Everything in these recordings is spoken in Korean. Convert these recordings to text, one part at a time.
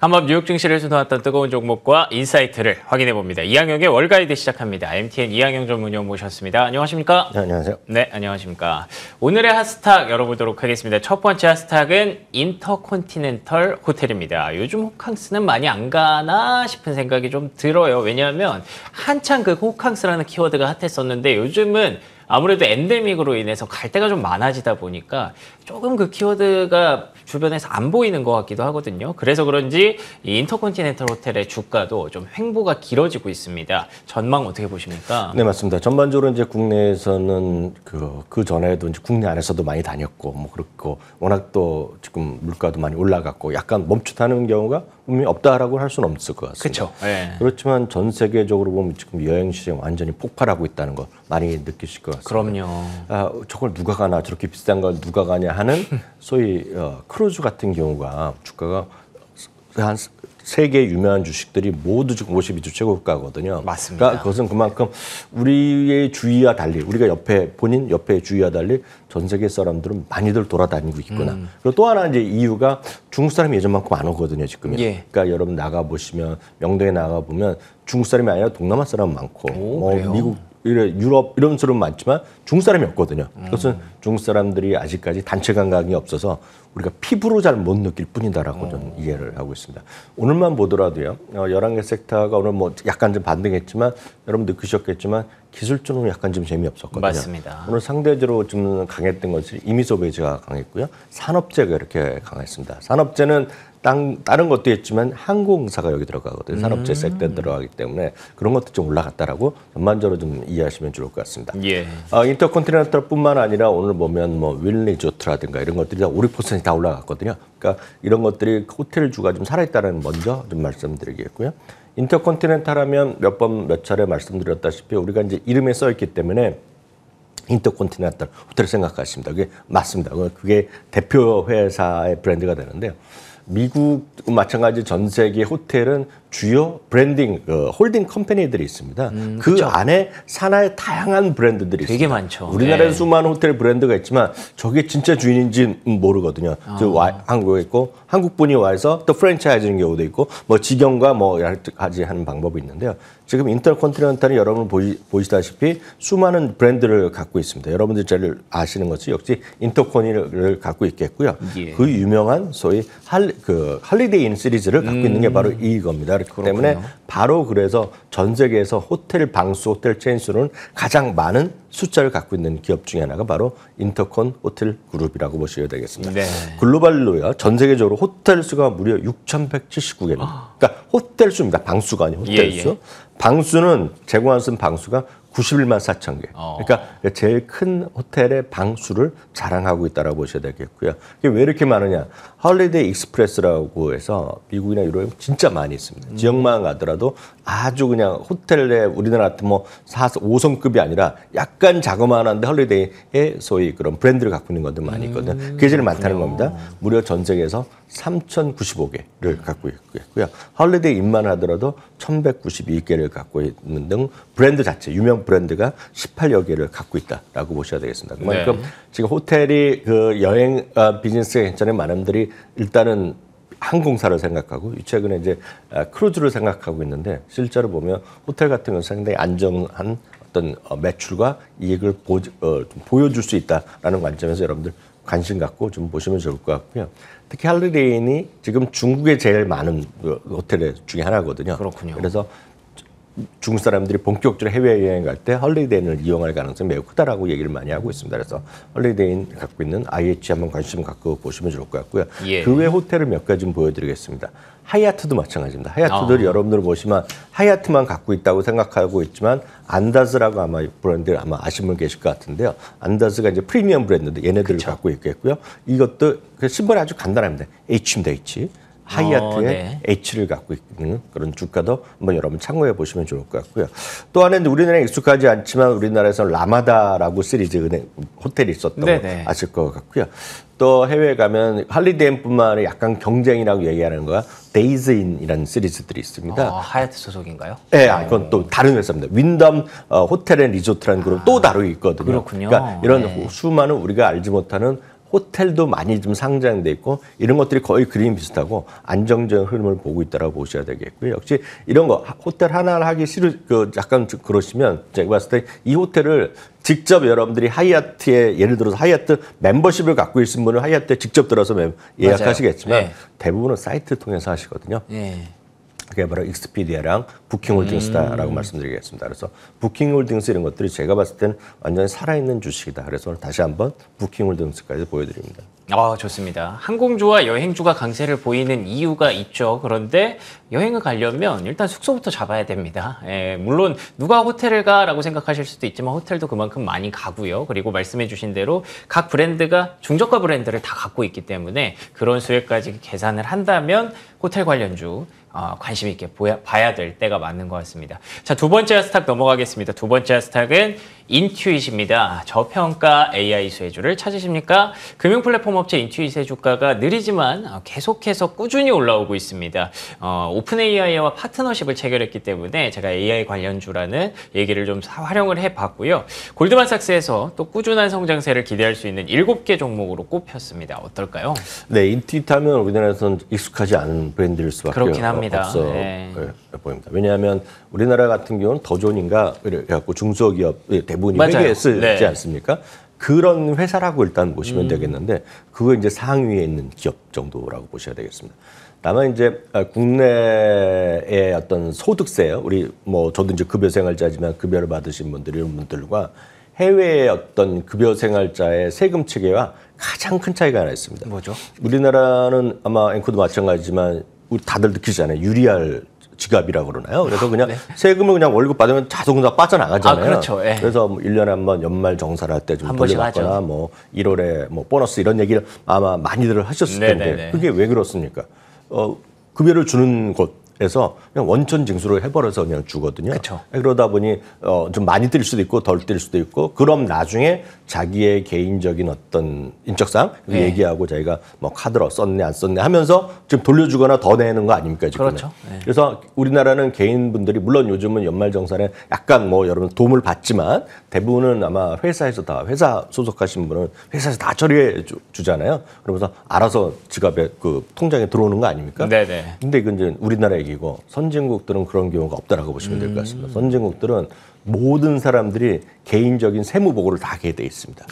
한밤 뉴욕 증시를 수놓았던 뜨거운 종목과 인사이트를 확인해봅니다. 이항영의 월가이드 시작합니다. MTN 이항영 전문위원 모셨습니다. 안녕하십니까? 네, 안녕하세요. 네, 안녕하십니까? 오늘의 핫스탁 열어보도록 하겠습니다. 첫 번째 핫스탁은 인터컨티넨털 호텔입니다. 요즘 호캉스는 많이 안 가나 싶은 생각이 좀 들어요. 왜냐하면 한창 그 호캉스라는 키워드가 핫했었는데 요즘은 아무래도 엔데믹으로 인해서 갈 데가 좀 많아지다 보니까 조금 그 키워드가 주변에서 안 보이는 것 같기도 하거든요. 그래서 그런지 이 인터컨티넨털 호텔의 주가도 좀 횡보가 길어지고 있습니다. 전망 어떻게 보십니까? 네, 맞습니다. 전반적으로 이제 국내에서는 그 전에도 이제 국내 안에서도 많이 다녔고 뭐 그렇고 워낙 또 지금 물가도 많이 올라갔고 약간 멈칫하는 경우가 분명히 없다라고 할 수는 없을 것 같습니다. 그렇죠. 네. 그렇지만 전 세계적으로 보면 지금 여행 시장 완전히 폭발하고 있다는 거 많이 느끼실 것 같습니다. 그럼요. 아, 저걸 누가 가나 저렇게 비싼 걸 누가 가냐 하는 소위 크루즈 같은 경우가 주가가 한 세 개 유명한 주식들이 모두 지금 52주 최고가거든요. 맞습니다. 그러니까 그것은 그만큼 우리의 주위와 달리 우리가 본인 옆에 주위와 달리 전 세계 사람들은 많이들 돌아다니고 있구나. 그리고 또 하나 이제 이유가 중국 사람이 예전만큼 안 오거든요, 지금은. 예. 그러니까 여러분 나가 보시면 명동에 나가 보면 중국 사람이 아니라 동남아 사람 많고, 미국, 유럽 이런 사람 많지만 중국 사람이 없거든요. 그것은 중국 사람들이 아직까지 단체 관광이 없어서 우리가 피부로 잘 못 느낄 뿐이다라고 저는 이해를 하고 있습니다. 오늘만 보더라도요, 11개 섹터가 오늘 뭐 약간 좀 반등했지만 여러분 느끼셨겠지만 기술적으로 약간 좀 재미없었거든요. 맞습니다. 오늘 상대적으로 좀 강했던 것이 이미소베이지가 강했고요. 산업재가 이렇게 강했습니다. 산업재는 다른 것도 있지만 항공사가 여기 들어가거든요. 산업재 섹터에 들어가기 때문에 그런 것도 좀 올라갔다라고 전반적으로 좀 이해하시면 좋을 것 같습니다. 예. 인터컨티넨털뿐만 아니라 오늘 보면 뭐 윌리조트라든가 이런 것들이 다 5, 6% 다 올라갔거든요. 그러니까 이런 것들이 호텔주가 좀 살아있다는 먼저 좀 말씀드리겠고요. 인터컨티넨탈 하면 몇 차례 말씀드렸다시피 우리가 이제 이름에 써있기 때문에 인터컨티넨탈 호텔을 생각하십니다. 그게 맞습니다. 그게 대표 회사의 브랜드가 되는데요. 미국 마찬가지 전 세계 호텔은 주요 브랜딩 홀딩 컴퍼니들이 있습니다. 그 그쵸. 안에 산하의 다양한 브랜드들이 되게 있습니다. 많죠. 우리나라에 네. 수많은 호텔 브랜드가 있지만 저게 진짜 주인인지 모르거든요. 한국에 있고 한국분이 와서 또 프랜차이즈인 경우도 있고 뭐 직영과 뭐 여러 가지 하는 방법이 있는데요. 지금 인터컨티넨탈은 여러분 보시다시피 수많은 브랜드를 갖고 있습니다. 여러분들이 잘 아시는 것이 역시 인터컨을 갖고 있겠고요. 예. 그 유명한 소위 할리데이 인 시리즈를 갖고 있는 게 바로 이겁니다. 그렇기 때문에 바로 그래서 전 세계에서 호텔 방수, 호텔 체인 수는 가장 많은 숫자를 갖고 있는 기업 중에 하나가 바로 인터컨 호텔 그룹이라고 보셔야 되겠습니다. 네. 글로벌로요. 전 세계적으로 호텔 수가 무려 6,179개입니다. 그러니까 호텔 수입니다. 방수가 아니고 호텔 수. 방수는 제공하는 방수가 91만 4천 개. 그러니까 제일 큰 호텔의 방수를 자랑하고 있다고 보셔야 되겠고요. 이게 왜 이렇게 많으냐? 홀리데이 익스프레스라고 해서 미국이나 유럽에 진짜 많이 있습니다. 지역만 가더라도 아주 그냥 호텔에 우리나라 같은 뭐 5성급이 아니라 약간 자그마한데 홀리데이의 소위 그런 브랜드를 갖고 있는 것들 많이 있거든요. 그게 제일 많다는 겁니다. 무려 전 세계에서 3,095개를 갖고 있고요. 홀리데이인만 하더라도 1,192개를 갖고 있는 등 브랜드 자체, 유명 브랜드가 18여 개를 갖고 있다라고 보셔야 되겠습니다. 그만큼 지금 호텔이 그 여행 비즈니스가 괜찮은 많은 분들이 일단은 항공사를 생각하고 최근에 이제 크루즈를 생각하고 있는데 실제로 보면 호텔 같은 건 상당히 안정한 어떤 매출과 이익을 보여줄 수 있다라는 관점에서 여러분들 관심 갖고 좀 보시면 좋을 것 같고요. 특히 할리데이인이 지금 중국에 제일 많은 호텔 중에 하나거든요. 그렇군요. 그래서 중국 사람들이 본격적으로 해외여행 갈 때 홀리데이인을 이용할 가능성이 매우 크다라고 얘기를 많이 하고 있습니다. 그래서 홀리데이인 갖고 있는 IH 한번 관심 갖고 보시면 좋을 것 같고요. 예. 그 외 호텔을 몇 가지 좀 보여드리겠습니다. 하얏트도 마찬가지입니다. 하얏트도 여러분들 보시면 하얏트만 갖고 있다고 생각하고 있지만 안다즈라고 아마 브랜드 아마 아시는 분 계실 것 같은데요. 안다즈가 이제 프리미엄 브랜드인데 얘네들을 갖고 있겠고요. 이것도 그 심벌이 아주 간단합니다. H입니다. H. 하이아트의 H를 갖고 있는 그런 주가도 한번 여러분 참고해 보시면 좋을 것 같고요. 또 하나는 우리나라에 익숙하지 않지만 우리나라에서 라마다라고 시리즈 은행 호텔이 있었던 거 아실 것 같고요. 또 해외에 가면 할리데이인뿐만 아니라 약간 경쟁이라고 얘기하는 거가 데이즈인이라는 시리즈들이 있습니다. 하얏트 소속인가요? 네, 그건 또 다른 회사입니다. 윈덤 호텔 앤 리조트라는 그룹 또 다루고 있거든요. 그렇군요. 그러니까 이런 수많은 우리가 알지 못하는 호텔도 많이 좀 상장돼 있고 이런 것들이 거의 그림 비슷하고 안정적인 흐름을 보고 있다라고 보셔야 되겠고요. 역시 이런 거 호텔 하나를 하기 약간 그러시면 제가 봤을 때 이 호텔을 직접 여러분들이 하이아트에 예를 들어서 하이아트 멤버십을 갖고 있는 분은 하이아트에 직접 들어서 예약하시겠지만 네. 대부분은 사이트 통해서 하시거든요. 네. 그게 바로 익스피디아랑 부킹홀딩스다라고 말씀드리겠습니다. 그래서 부킹홀딩스 이런 것들이 제가 봤을 때는 완전히 살아있는 주식이다. 그래서 오늘 다시 한번 부킹홀딩스까지 보여드립니다. 좋습니다. 항공주와 여행주가 강세를 보이는 이유가 있죠. 그런데 여행을 가려면 일단 숙소부터 잡아야 됩니다. 물론 누가 호텔을 가라고 생각하실 수도 있지만 호텔도 그만큼 많이 가고요. 그리고 말씀해 주신 대로 각 브랜드가 중저가 브랜드를 다 갖고 있기 때문에 그런 수혜까지 계산을 한다면 호텔 관련주 관심 있게 봐야 될 때가 맞는 것 같습니다. 자, 두 번째 하스탁 넘어가겠습니다. 두 번째 하스탁은 인투잇입니다. 저평가 AI 수혜주를 찾으십니까? 금융 플랫폼 업체 인투잇의 주가가 느리지만 계속해서 꾸준히 올라오고 있습니다. 오픈 AI와 파트너십을 체결했기 때문에 제가 AI 관련주라는 얘기를 좀 활용을 해봤고요. 골드만삭스에서 또 꾸준한 성장세를 기대할 수 있는 7개 종목으로 꼽혔습니다. 어떨까요? 네, 인투잇 하면 우리나라에서는 익숙하지 않은 브랜드일 수밖에 그렇긴 합니다. 없어 보입니다. 왜냐하면 우리나라 같은 경우는 더존인가 그래갖고 중소기업 대부분이 회계에 쓰지 않습니까? 그런 회사라고 일단 보시면 되겠는데 그거 이제 상위에 있는 기업 정도라고 보셔야 되겠습니다. 다만 이제 국내의 어떤 소득세요. 우리 뭐 저도 이제 급여생활자지만 급여를 받으신 분들 이런 분들과 해외의 어떤 급여생활자의 세금 체계와 가장 큰 차이가 하나 있습니다. 뭐죠? 우리나라는 아마 앵커도 마찬가지지만 우리 다들 느끼잖아요. 유리알 지갑이라고 그러나요? 그래서 그냥 네. 세금을 그냥 월급 받으면 자동으로 다 빠져나가잖아요. 그렇죠. 네. 그래서 뭐 1년에 한 번 연말 정산할 때 좀 돌려받거나 뭐 1월에 뭐 보너스 이런 얘기를 아마 많이들 하셨을 텐데 네네네. 그게 왜 그렇습니까? 급여를 주는 곳에서 그냥 원천 징수를 해버려서 그냥 주거든요. 그쵸. 그러다 보니 좀 많이 뛸 수도 있고 덜 뛸 수도 있고 그럼 나중에 자기의 개인적인 어떤 인적사항 네. 얘기하고 자기가 뭐 카드로 썼네 안 썼네 하면서 지금 돌려주거나 더 내는 거 아닙니까 지금? 그렇죠. 네. 그래서 우리나라는 개인분들이 물론 요즘은 연말정산에 약간 뭐 여러분 도움을 받지만 대부분은 아마 회사에서 다 회사 소속하신 분은 회사에서 다 처리해 주잖아요. 그러면서 알아서 지갑에 그 통장에 들어오는 거 아닙니까? 네네. 근데 이건 이제 우리나라 얘기고 선진국들은 그런 경우가 없다라고 보시면 될 것 같습니다. 선진국들은 모든 사람들이 개인적인 세무 보고를 다 하게 돼 있습니다.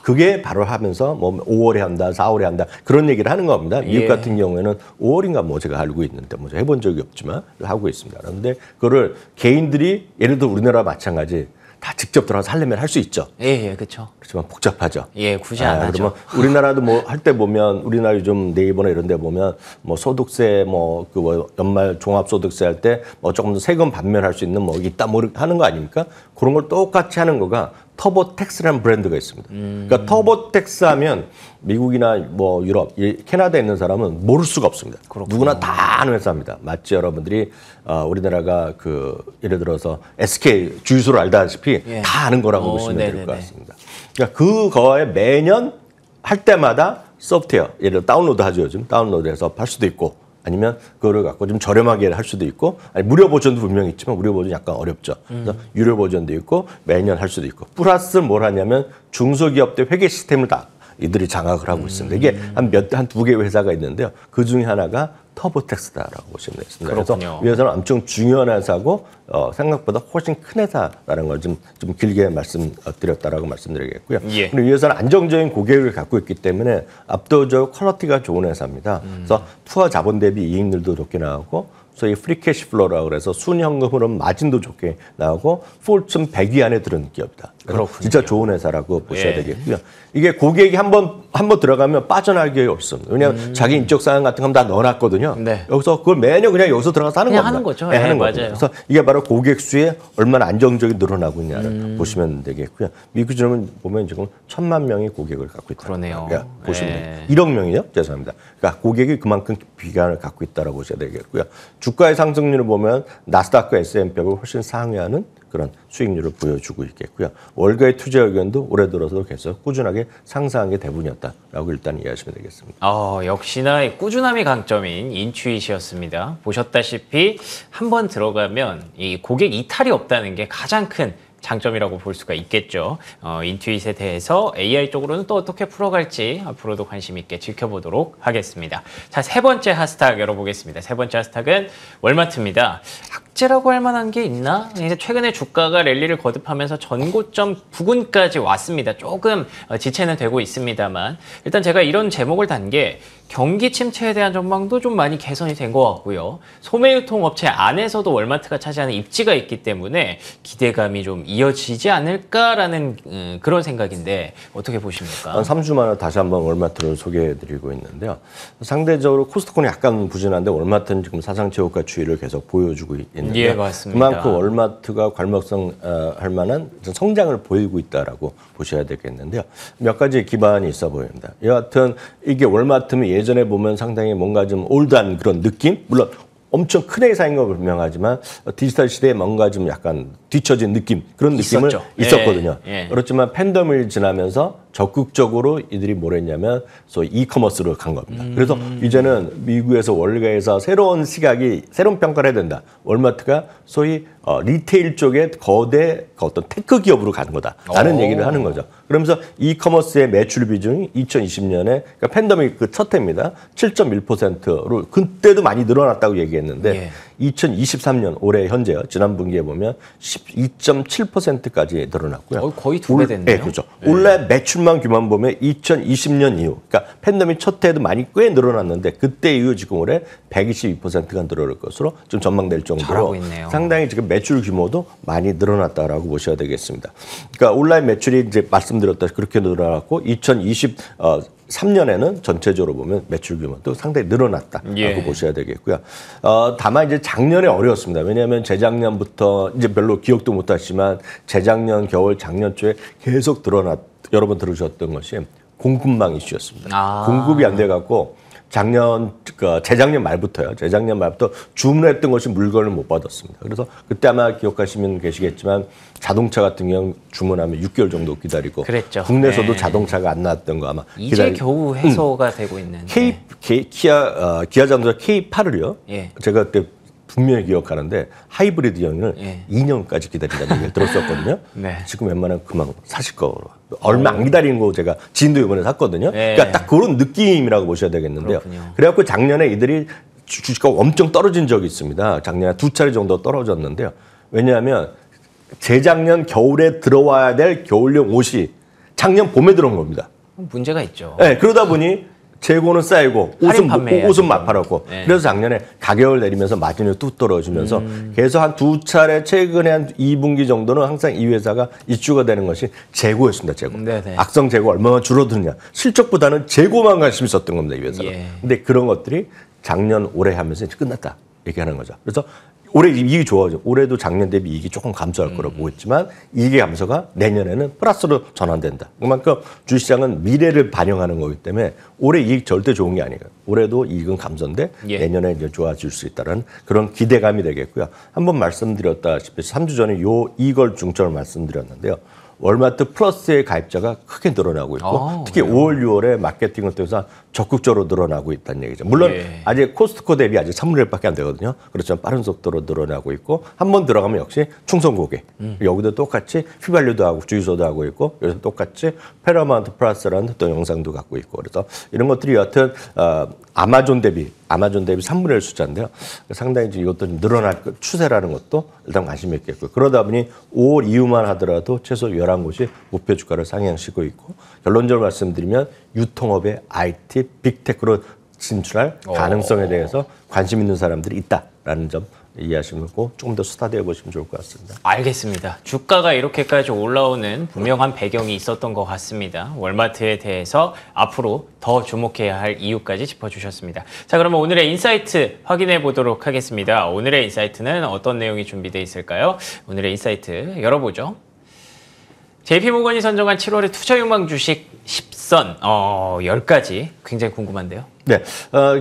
그게 바로 하면서 뭐 5월에 한다, 4월에 한다 그런 얘기를 하는 겁니다. 미국 같은 경우에는 5월인가 뭐 제가 알고 있는데 뭐 해본 적이 없지만 하고 있습니다. 그런데 그거를 개인들이 예를 들어 우리나라 마찬가지 다 직접 들어가서 하려면 할 수 있죠. 예, 그렇죠. 그렇지만 복잡하죠. 예, 굳이 안 하죠. 그러면 우리나라도 뭐 할 때 보면 우리나라 요즘 네이버나 이런 데 보면 뭐 소득세 뭐 그 연말 종합소득세 할 때 뭐 조금 더 세금 반면할 수 있는 뭐 있다 뭐 하는 거 아닙니까? 그런 걸 똑같이 하는 거가 터보텍스라는 브랜드가 있습니다. 그러니까 터보텍스 하면 미국이나 뭐 유럽, 캐나다에 있는 사람은 모를 수가 없습니다. 그렇구나. 누구나 다 아는 회사입니다. 마치 여러분들이 우리나라가 그 예를 들어서 SK 주유소를 알다시피 예. 다 아는 거라고 보시면 될 것 같습니다. 그러니까 그거에 매년 할 때마다 소프트웨어, 예를 들어 다운로드 하죠. 요즘 다운로드해서 팔 수도 있고 아니면 그거를 갖고 좀 저렴하게 할 수도 있고 아니 무료 버전도 분명히 있지만 무료 버전 약간 어렵죠. 그래서 유료 버전도 있고 매년 할 수도 있고 플러스 뭘 하냐면 중소기업들 회계 시스템을 다 이들이 장악을 하고 있습니다. 이게 한 두 개 회사가 있는데요. 그 중에 하나가 터보텍스다라고 보시면 되겠습니다. 그렇군요. 그래서 이 회사는 엄청 중요한 회사고 생각보다 훨씬 큰 회사라는 걸 좀 길게 말씀드렸다라고 말씀드리겠고요. 예. 그리고 이 회사는 안정적인 고객을 갖고 있기 때문에 압도적으로 퀄리티가 좋은 회사입니다. 그래서 투하 자본 대비 이익률도 좋게 나오고 소위 프리 캐시 플로우라고 그래서 순현금으로 마진도 좋게 나오고 포춘 100위 안에 들은 기업이다. 그렇군요. 진짜 좋은 회사라고 보셔야 되겠고요. 이게 고객이 한번 들어가면 빠져나가기 어렵습니다. 왜냐하면 자기 인적 사항 같은 건 다 넣어놨거든요. 네. 여기서 그걸 매년 그냥 여기서 들어가서 하는 그냥 겁니다. 하는 거죠. 네, 하는 맞아요. 거죠. 그래서 이게 바로 고객 수에 얼마나 안정적이 늘어나고 있냐를 보시면 되겠고요. 미국 지점은 보면 지금 1,000만 명의 고객을 갖고 있다. 그러네요. 그러니까 보시면 돼요. 1억 명이요? 죄송합니다. 그러니까 고객이 그만큼 비관을 갖고 있다라고 보셔야 되겠고요. 주가의 상승률을 보면 나스닥과 S&P하고 훨씬 상회하는 그런 수익률을 보여주고 있겠고요. 월가의 투자 의견도 올해 들어서도 계속 꾸준하게 상승한 게 대부분이었다라고 일단 이해하시면 되겠습니다. 역시나 꾸준함이 강점인 인투잇이었습니다. 보셨다시피 한번 들어가면 이 고객 이탈이 없다는 게 가장 큰 장점이라고 볼 수가 있겠죠. 인투잇에 대해서 AI 쪽으로는 또 어떻게 풀어갈지 앞으로도 관심 있게 지켜보도록 하겠습니다. 자, 세 번째 핫스탁 열어보겠습니다. 세 번째 핫스탁은 월마트입니다. 악재라고 할 만한 게 있나? 최근에 주가가 랠리를 거듭하면서 전고점 부근까지 왔습니다. 조금 지체는 되고 있습니다만 일단 제가 이런 제목을 단 게 경기 침체에 대한 전망도 좀 많이 개선이 된 것 같고요. 소매유통업체 안에서도 월마트가 차지하는 입지가 있기 때문에 기대감이 좀 이어지지 않을까라는 그런 생각인데 어떻게 보십니까? 한 3주 만에 다시 한번 월마트를 소개해드리고 있는데요. 상대적으로 코스트코는 약간 부진한데 월마트는 지금 사상 최고가 추이를 계속 보여주고 있는데 예, 맞습니다. 그만큼 월마트가 괄목성 할 만한 성장을 보이고 있다라고 보셔야 되겠는데요. 몇 가지 기반이 있어 보입니다. 여하튼 이게 월마트면 예전에 보면 상당히 뭔가 좀 올드한 그런 느낌? 물론 엄청 큰 회사인 거 분명하지만 디지털 시대에 뭔가 좀 약간 뒤처진 느낌, 그런 느낌을 있었거든요. 예. 그렇지만 팬데믹을 지나면서 적극적으로 이들이 뭘 했냐면 소위 이커머스로 간 겁니다. 그래서 이제는 미국에서 월가에서 새로운 시각이, 새로운 평가를 해야 된다. 월마트가 소위 리테일 쪽에 거대 어떤 테크 기업으로 가는 거다라는 얘기를 하는 거죠. 그러면서 이커머스의 매출 비중이 2020년에 그러니까 팬데믹 그 첫 해입니다. 7.1%로 그때도 많이 늘어났다고 얘기했는데 2023년 올해 현재요. 지난 분기에 보면 12.7%까지 늘어났고요. 거의 2배 됐네요. 네, 그렇죠. 올해 매출만 규모만 보면 2020년 이후, 그러니까 팬데믹 첫 해도 많이 꽤 늘어났는데 그때 이후 지금 올해 122%가 늘어날 것으로 좀 전망될 정도로 상당히 지금 매출 규모도 많이 늘어났다라고 보셔야 되겠습니다. 그러니까 온라인 매출이 이제 말씀드렸다시피 그렇게 늘어났고 2023년에는 전체적으로 보면 매출 규모도 상당히 늘어났다라고 보셔야 되겠고요. 다만 이제 작년에 어려웠습니다. 왜냐하면 재작년부터 이제 별로 기억도 못하시지만 재작년 겨울 작년 초에 계속 여러분 들으셨던 것이 공급망 이슈였습니다. 공급이 안 돼갖고 재작년 말부터 주문했던 것이 물건을 못 받았습니다. 그래서 그때 아마 기억하시면 계시겠지만 자동차 같은 경우 주문하면 6개월 정도 기다리고 그랬죠. 국내에서도 자동차가 안 나왔던 거 아마 이제 겨우 해소가 되고 있는 기아 자동차 K8을요. 제가 그때 분명히 기억하는데 하이브리드형을 2년까지 기다린다는 얘기를 들었었거든요. 지금 웬만하면 그만 사실 거로 얼마 안 기다리는 거 제가 지인도 이번에 샀거든요. 그러니까 딱 그런 느낌이라고 보셔야 되겠는데요. 그래갖고 작년에 이들이 주식가 엄청 떨어진 적이 있습니다. 작년에 2차례 정도 떨어졌는데요. 왜냐하면 재작년 겨울에 들어와야 될 겨울용 옷이 작년 봄에 들어온 겁니다. 문제가 있죠. 네, 그러다 보니 재고는 쌓이고 옷은 막팔았고 그래서 작년에 가격을 내리면서 마진이 뚝 떨어지면서 계속 한 2차례 최근에 한 2분기 정도는 항상 이 회사가 이슈가 되는 것이 재고였습니다. 재고. 악성 재고 얼마나 줄어드느냐. 실적보다는 재고만 관심이 있었던 겁니다. 이 회사가. 근데 그런 것들이 작년 올해 하면서 이제 끝났다 얘기하는 거죠. 그래서 올해 이익이 좋아져. 올해도 작년 대비 이익이 조금 감소할 거라고 보고 있지만 이익의 감소가 내년에는 플러스로 전환된다. 그만큼 주식시장은 미래를 반영하는 거기 때문에 올해 이익 절대 좋은 게 아니에요. 올해도 이익은 감소인데 내년에 이제 좋아질 수 있다는 그런 기대감이 되겠고요. 한번 말씀드렸다시피 3주 전에 이걸 중점을 말씀드렸는데요. 월마트 플러스의 가입자가 크게 늘어나고 있고 특히 5월, 6월에 마케팅을 통해서 적극적으로 늘어나고 있다는 얘기죠. 물론 아직 코스트코 대비 아직 3분의 1밖에 안 되거든요. 그렇지만 빠른 속도로 늘어나고 있고 한 번 들어가면 역시 충성 고객. 여기도 똑같이 휘발유도 하고 주유소도 하고 있고 그래서 똑같이 페라마운트 플러스라는 또 영상도 갖고 있고 그래서 이런 것들이 여하튼 아마존 대비 3분의 1 숫자인데요. 상당히 이것도 늘어날 추세라는 것도 일단 관심이 있겠고요. 그러다 보니 5월 이후만 하더라도 최소 11곳이 목표 주가를 상향시키고 있고 결론적으로 말씀드리면 유통업의 IT, 빅테크로 진출할 가능성에 대해서 관심 있는 사람들이 있다라는 점 이해하시면 조금 더 스타디해 보시면 좋을 것 같습니다. 알겠습니다. 주가가 이렇게까지 올라오는 분명한 배경이 있었던 것 같습니다. 월마트에 대해서 앞으로 더 주목해야 할 이유까지 짚어주셨습니다. 자, 그러면 오늘의 인사이트 확인해 보도록 하겠습니다. 오늘의 인사이트는 어떤 내용이 준비되어 있을까요? 오늘의 인사이트 열어보죠. JP모건이 선정한 7월의 투자 욕망 주식 10선 10가지 굉장히 궁금한데요. 네,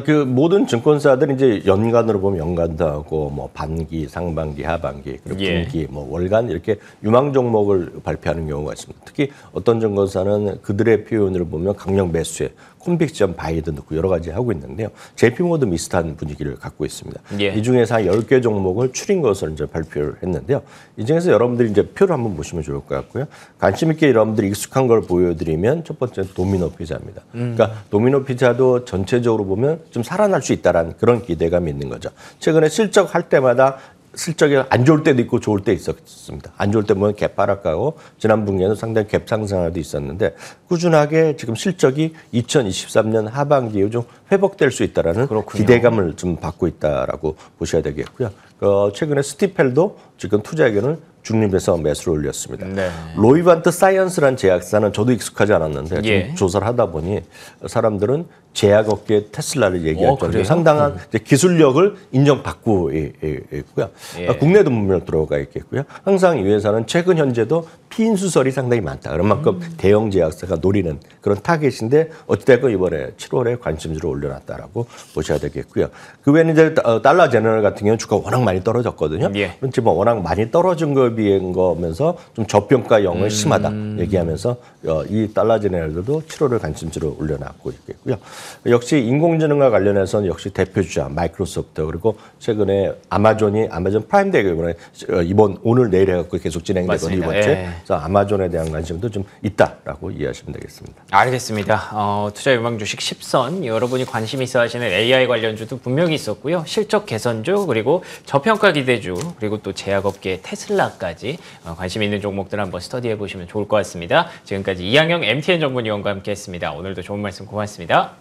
그 모든 증권사들이 이제 연간으로 보면 연간도 하고 뭐 반기, 상반기, 하반기, 그리고 분기, 뭐 월간 이렇게 유망 종목을 발표하는 경우가 있습니다. 특히 어떤 증권사는 그들의 표현을 보면 강력 매수에 콘빅션 바이도 넣고 여러 가지 하고 있는데요. JP모도 비슷한 분위기를 갖고 있습니다. 이 중에서 한 10개 종목을 추린 것을 이제 발표를 했는데요. 이 중에서 여러분들이 이제 표를 한번 보시면 좋을 것 같고요. 관심 있게 여러분들이 익숙한 걸 보여드리면 첫 번째 도미노 피자입니다. 그러니까 도미노 피자도 전체적으로 보면 좀 살아날 수 있다라는 그런 기대감이 있는 거죠. 최근에 실적할 때마다 실적이 안 좋을 때도 있고 좋을 때 있었습니다. 안 좋을 때 보면 갭 하락하고 지난 분기에는 상당히 갭 상승도 있었는데 꾸준하게 지금 실적이 2023년 하반기에 좀 회복될 수 있다라는 기대감을 좀 받고 있다라고 보셔야 되겠고요. 최근에 스티펠도 지금 투자 의견을 중립에서 매수를 올렸습니다. 네. 로이반트 사이언스라는 제약사는 저도 익숙하지 않았는데 좀 조사를 하다 보니 사람들은 제약업계 테슬라를 얘기할 정도로 상당한 이제 기술력을 인정받고 있고요. 국내도 분명 들어가 있겠고요. 항상 이 회사는 최근 현재도 피인수설이 상당히 많다. 그런 만큼 대형 제약사가 노리는 그런 타겟인데 어찌됐건 이번에 7월에 관심주를 올려놨다라고 보셔야 되겠고요. 그 외에는 이제 달러 제너럴 같은 경우는 주가가 워낙 많이 떨어졌거든요. 그렇지 뭐 워낙 많이 떨어진 거에 비한 거면서 좀 저평가형을 심하다 얘기하면서 이 달러 제너럴도 7월에 관심주를 올려놨고 있겠고요. 역시 인공지능과 관련해서는 역시 대표주자 마이크로소프트 그리고 최근에 아마존 프라임 데이가 이번 오늘 내일 해갖고 계속 진행되거든요. 이번째. 그래서 아마존에 대한 관심도 좀 있다라고 이해하시면 되겠습니다. 알겠습니다. 투자 유망 주식 10선 여러분이 관심 있어 하시는 AI 관련주도 분명히 있었고요. 실적 개선주 그리고 저평가 기대주 그리고 또 제약업계 테슬라까지 관심 있는 종목들 한번 스터디해 보시면 좋을 것 같습니다. 지금까지 이항영 MTN 전문위원과 함께했습니다. 오늘도 좋은 말씀 고맙습니다.